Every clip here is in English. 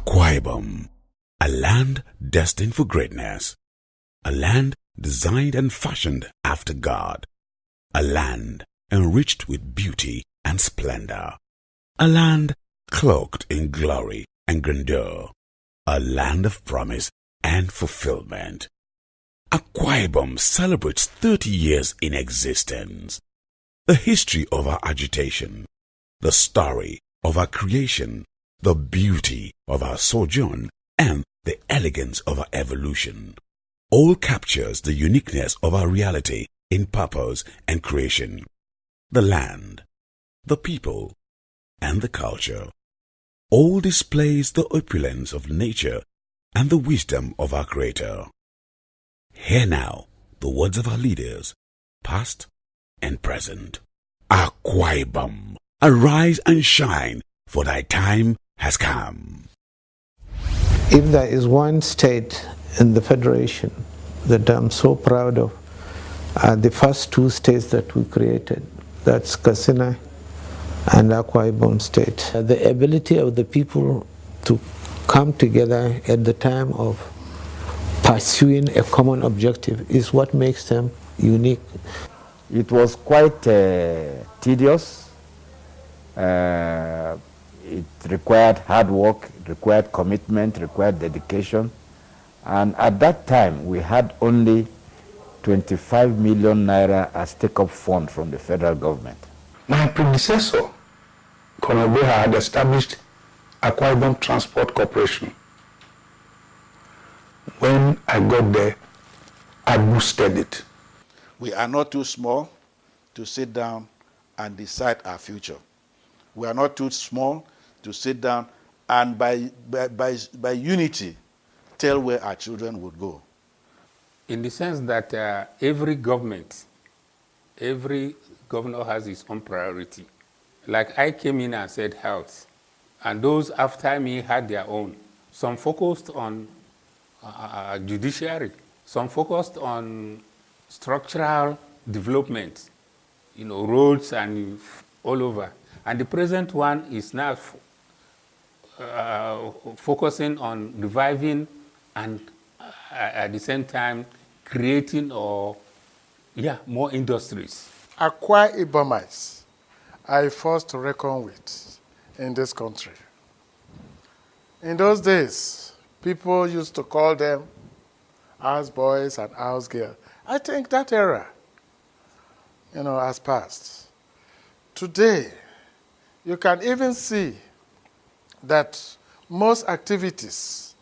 Akwa Ibom, a land destined for greatness, a land designed and fashioned after God, a land enriched with beauty and splendor, a land cloaked in glory and grandeur, a land of promise and fulfillment. Akwa Ibom celebrates 30 years in existence. The history of our agitation, the story of our creation, the beauty of our sojourn, and the elegance of our evolution all captures the uniqueness of our reality in purpose and creation. The land, the people, and the culture all displays the opulence of nature and the wisdom of our Creator. Hear now the words of our leaders, past and present. Akwa Ibom, arise and shine, for thy time has come. If there is one state in the Federation that I'm so proud of, the first two states that we created, that's Katsina and Akwa Ibom State. The ability of the people to come together at the time of pursuing a common objective is what makes them unique. It was quite tedious. It required hard work, it required commitment, required dedication. And at that time, we had only 25 million naira as take-up fund from the federal government. My predecessor, Colonel Beha, had established Akwa Ibom Transport Corporation. When I got there, I boosted it. We are not too small to sit down and decide our future. We are not too small to sit down and by unity tell where our children would go. In the sense that every governor has his own priority. Like I came in and said health, and those after me had their own. Some focused on judiciary, some focused on structural development, roads and all over. And the present one is now focusing on reviving and at the same time creating more industries. Akwa Ibomites are a force to reckon with in this country. In those days, people used to call them house boys and house girls. I think that era, has passed. Today, you can even see that most activities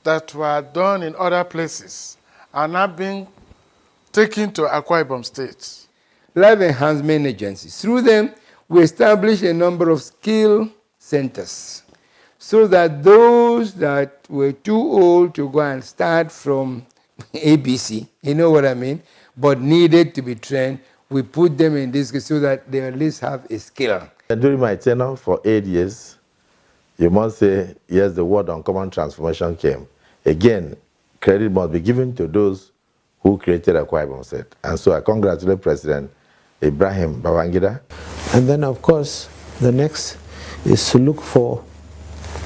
that were done in other places are now being taken to Akwa Ibom State. Life enhancement agencies. Through them, we establish a number of skill centers so that those that were too old to go and start from ABC, you know what I mean, but needed to be trained, we put them in this so that they at least have a skill. During my tenure for 8 years, you must say, yes, the word uncommon transformation came. Again, credit must be given to those who created Akwa Ibom State. And so I congratulate President Ibrahim Babangida. And then, of course, the next is to look for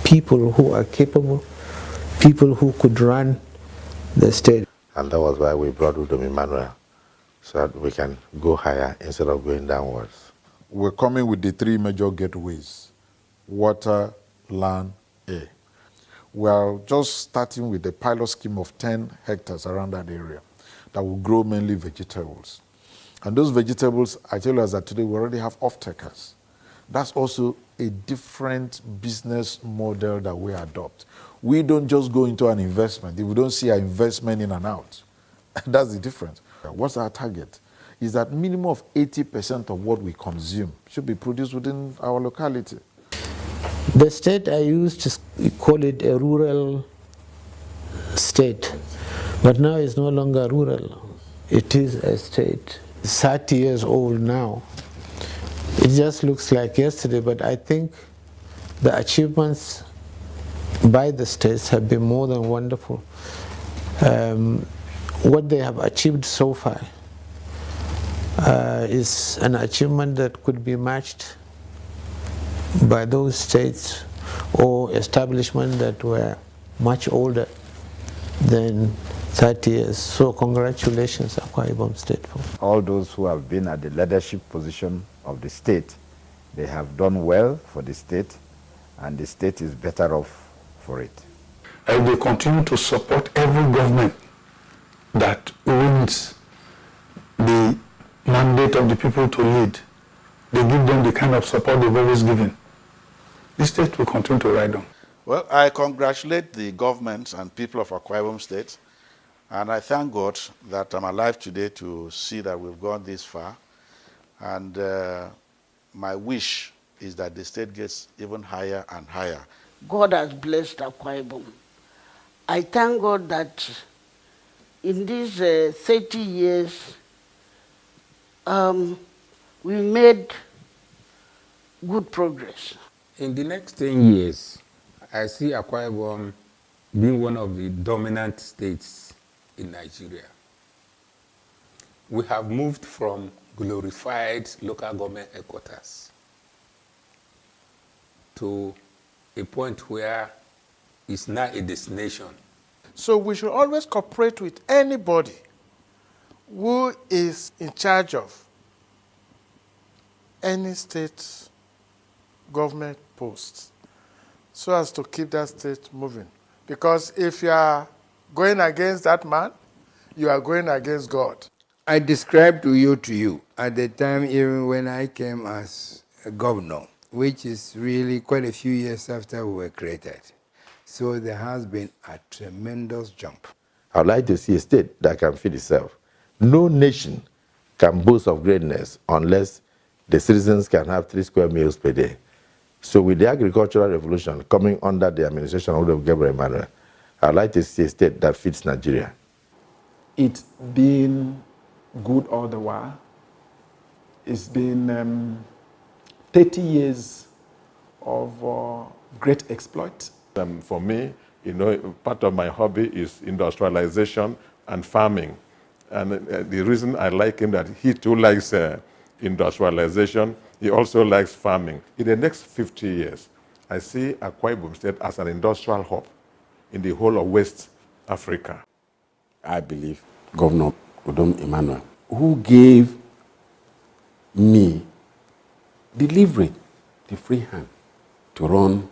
people who are capable, people who could run the state. And that was why we brought Udom Emmanuel, so that we can go higher instead of going downwards. We're coming with the three major gateways: water, land, air. We are just starting with the pilot scheme of 10 hectares around that area that will grow mainly vegetables. And those vegetables, I tell you as that today we already have off-takers. That's also a different business model that we adopt. We don't just go into an investment if we don't see our investment in and out. That's the difference. What's our target? Is that minimum of 80% of what we consume should be produced within our locality. The state I used to call it a rural state, but now it's no longer rural. It is a state. It's 30 years old now. It just looks like yesterday, but I think the achievements by the states have been more than wonderful. What they have achieved so far is an achievement that could be matched by those states or establishments that were much older than 30 years. So congratulations, Akwa Ibom State. All those who have been at the leadership position of the state, they have done well for the state, and the state is better off for it. And they continue to support every government that wins the mandate of the people to lead. They give them the kind of support they've always given. The state will continue to ride on. Well, I congratulate the government and people of Akwa Ibom State, and I thank God that I'm alive today to see that we've gone this far. And my wish is that the state gets even higher and higher. God has blessed Akwa Ibom. I thank God that in these 30 years, we made good progress. In the next 10 years, I see Akwa Ibom being one of the dominant states in Nigeria. We have moved from glorified local government headquarters to a point where it's now a destination. So we should always cooperate with anybody who is in charge of any state government post, so as to keep that state moving. Because if you are going against that man, you are going against God. I described to you at the time, even when I came as a governor, which is really quite a few years after we were created. So there has been a tremendous jump. I'd like to see a state that can feed itself. No nation can boast of greatness unless the citizens can have 3 square meals per day. So with the agricultural revolution coming under the administration of Gabriel Emmanuel, I'd like to see a state that feeds Nigeria. It's been good all the while. It's been 30 years of great exploit. For me, part of my hobby is industrialization and farming. And the reason I like him that he too likes industrialization, he also likes farming. In the next 50 years, I see Akwa Ibom State as an industrial hub in the whole of West Africa. I believe Governor Udom Emmanuel, who gave me the leverage, the free hand to run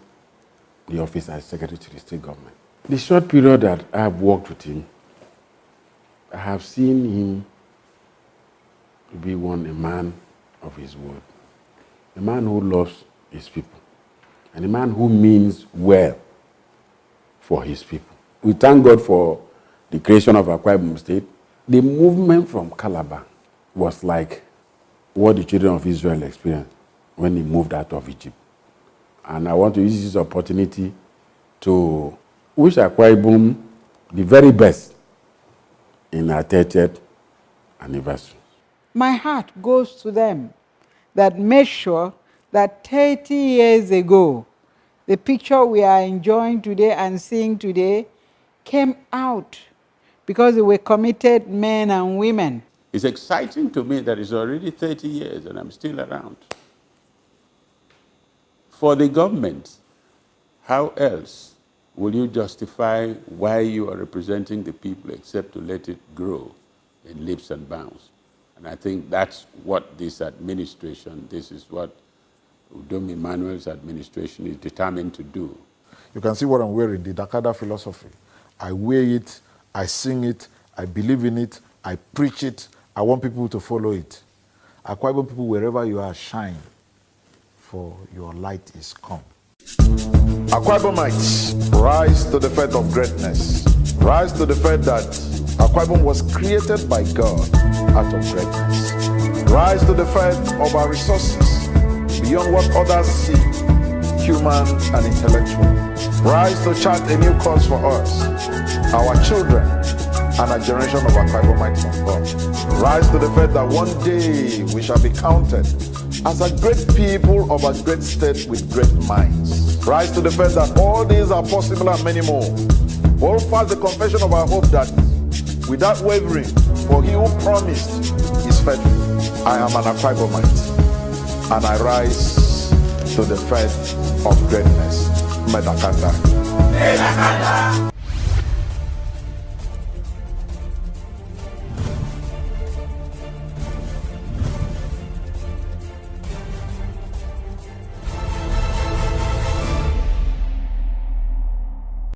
the office as Secretary to the State Government. The short period that I have worked with him, I have seen him to be a man of his word, a man who loves his people, and a man who means well for his people. We thank God for the creation of Akwa Ibom State. The movement from Calabar was like what the children of Israel experienced when they moved out of Egypt. And I want to use this opportunity to wish Akwa Ibom the very best in our 30th anniversary. My heart goes to them that made sure that 30 years ago, the picture we are enjoying today and seeing today came out because they were committed men and women. It's exciting to me that it's already 30 years and I'm still around. For the government, how else will you justify why you are representing the people except to let it grow in leaps and bounds? And I think that's what this administration, this is what Udom Emmanuel's administration is determined to do. You can see what I'm wearing, the Dakada philosophy. I wear it, I sing it, I believe in it, I preach it, I want people to follow it. Akwa Ibom people, wherever you are, shine, for your light is come. Akwa Ibomites, rise to the faith of greatness. Rise to the faith that Akwa Ibom was created by God out of greatness. Rise to the faith of our resources beyond what others see, human and intellectual. Rise to chart a new course for us, our children, and a generation of Akwa Ibomites of God. Rise to the faith that one day we shall be counted as a great people of a great state with great minds. Rise to the faith that all these are possible and many more. Hold fast the confession of our hope that without wavering, for he who promised is faithful. I am an Akwa Ibomite, and I rise to the faith of greatness. Medakanda. Medakanda.